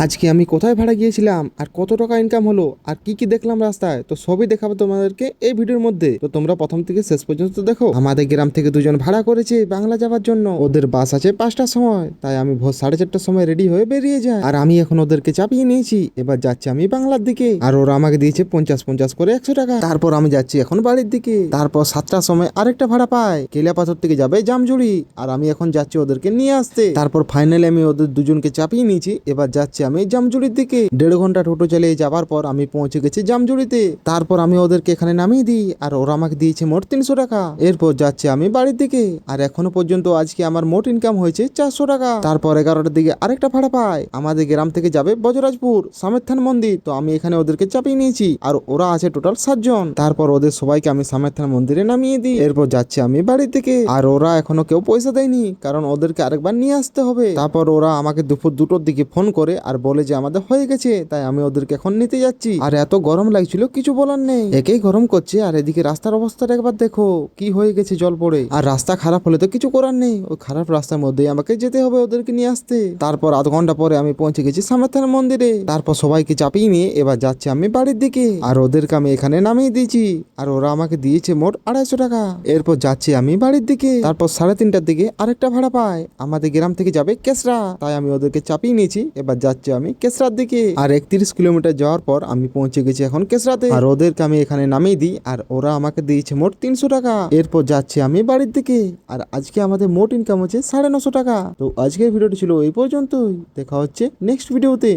আজকে আমি কোথায় ভাড়া গিয়েছিলাম আর কত টাকা ইনকাম হলো আর কি কি দেখলাম রাস্তায়, তো সবই দেখাবো তোমাদেরকে এই ভিডিওর মধ্যে। তো তোমরা প্রথম থেকে শেষ পর্যন্ত দেখো। আমাদের গ্রাম থেকে দুজন ভাড়া করেছে বাংলা যাওয়ার জন্য। ওদের বাস আছে 5টার সময়, তাই আমি ভোর 4:30টার সময় রেডি হয়ে বেরিয়ে যাই। আর আমি এখন ওদেরকে চাপিয়ে নিয়েছি, এবার যাচ্ছি আমি বাংলার দিকে। আর ওরা আমাকে দিয়েছে 50-50 করে 100 টাকা। তারপর আমি যাচ্ছি এখন বাড়ির দিকে। তারপর 7টার সময় আরেকটা ভাড়া পাই, কেলিয়াপাথর থেকে যাবে জামজুড়ি। আর আমি এখন যাচ্ছি ওদেরকে নিয়ে আসতে। তারপর ফাইনালি আমি ওদের দুজনকে চাপিয়ে নিয়েছি, এবার যাচ্ছি আমি জামজুড়ির দিকে। 1.5 ঘন্টা টোটো চালিয়ে যাবার পর আমি পৌঁছে গেছি জামজুড়িতে। তারপর আমি ওদেরকে এখানে নামিয়ে দিই আর ওরা আমাকে দিয়েছে মোট 300 টাকা। এরপর যাচ্ছি আমি বাড়ির দিকে। আর এখনো পর্যন্ত আজকে আমার মোট ইনকাম হয়েছে 400 টাকা। তারপর 11টার দিকে আরেকটা ভাড়া পাই, আমাদের গ্রাম থেকে যাবে বজরাজপুর সামের থান মন্দির। তো আমি এখানে ওদেরকে চাপিয়ে নিয়েছি আর ওরা আছে টোটাল 7 জন। তারপর ওদের সবাইকে আমি সামের থান মন্দিরে নামিয়ে দিই। এরপর যাচ্ছি আমি বাড়ির দিকে। আর ওরা এখনো কেউ পয়সা দেয়নি, কারণ ওদেরকে আরেকবার নিয়ে আসতে হবে। তারপর ওরা আমাকে দুপুর 2টোর দিকে ফোন করে আর বলে যে আমাদের হয়ে গেছে, তাই আমি ওদেরকে এখন নিতে যাচ্ছি। আর এত গরম লাগছিল কিছু বলার নেই, একেই গরম করছে। আর এদিকে রাস্তার অবস্থাটা একবার দেখো কি হয়ে গেছে জল পড়ে। আর রাস্তা খারাপ হলে তো কিছু করার নেই, ওই খারাপ রাস্তার মধ্যেই আমাকে যেতে হবে ওদেরকে নিয়ে আসতে। তারপর আধ ঘন্টা পরে আমি পৌঁছে গেছি সামেথান মন্দিরে। তারপর সবাইকে চাপিয়ে নিয়ে এবার যাচ্ছি আমি বাড়ির দিকে। আর ওদেরকে আমি এখানে নামিয়ে দিয়েছি আর ওরা আমাকে দিয়েছে মোট 250 টাকা। এরপর যাচ্ছি আমি বাড়ির দিকে। তারপর 3:30টার দিকে আরেকটা ভাড়া পাই, আমাদের গ্রাম থেকে যাবে কেসরা। তাই আমি ওদেরকে চাপিয়ে নিয়েছি, এবার যাচ্ছি আমি কেসরার দিকে। আর 31 কিলোমিটার যাওয়ার পর আমি পৌঁছে গেছি এখন কেসরাতে। আর ওদেরকে আমি এখানে নামিয়ে দিই আর ওরা আমাকে দিয়েছে মোট 300 টাকা। এরপর যাচ্ছি আমি বাড়ির দিকে। আর আজকে আমাদের মোট ইনকাম হচ্ছে 950 টাকা। তো আজকের ভিডিওটি ছিল এই পর্যন্তই, দেখা হচ্ছে নেক্সট ভিডিওতে।